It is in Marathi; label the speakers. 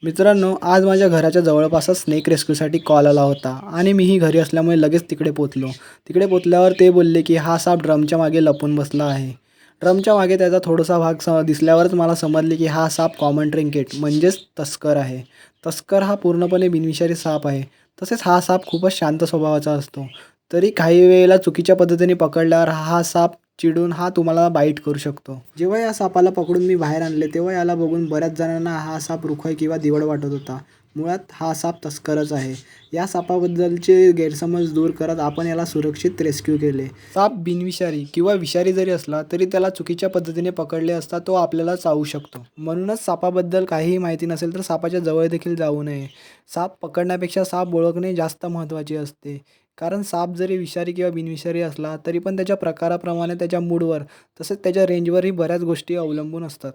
Speaker 1: मित्रांनो, आज माझ्या घराच्या जवळपासच स्नेक रेस्क्यूसाठी कॉल आला होता आणि मीही घरी असल्यामुळे लगेच तिकडे पोचलो. तिकडे पोचल्यावर ते बोलले की हा साप ड्रमच्या मागे लपून बसला आहे. ड्रमच्या मागे त्याचा थोडासा भाग दिसल्यावरच मला समजले की हा साप कॉमन ट्रिंकेट म्हणजेच तस्कर आहे. तस्कर हा पूर्णपणे बिनविषारी साप आहे. तसेच हा साप खूपच शांत स्वभावाचा असतो. तरी काही वेळेला चुकीच्या पद्धतीने पकडल्यावर हा साप चिडून तुम्हाला बाईट करू शकतो. जेव्हा या सापाला पकडून मी बाहेर आणले तेव्हा याला बघून बऱ्याच जणांना हा साप रुखय किंवा दिवड वाटत होता. मुळात हा साप तस्करच आहे. या सापाबद्दलचे गैरसमज दूर करत आपण याला सुरक्षित रेस्क्यू केले. साप बिनविषारी किंवा विषारी जरी असला तरी त्याला चुकीच्या पद्धतीने पकडले असता तो आपल्याला चावू शकतो. म्हणूनच सापाबद्दल काहीही माहिती नसेल तर सापाच्या जवळ देखील जाऊ नये. साप पकडण्यापेक्षा साप ओळखणे जास्त महत्त्वाचे असते. कारण साप जरी विषारी किंवा बिनविषारी असला तरी पण त्याच्या प्रकाराप्रमाणे, त्याच्या मूडवर तसेच त्याच्या रेंजवरही बऱ्याच गोष्टी अवलंबून असतात.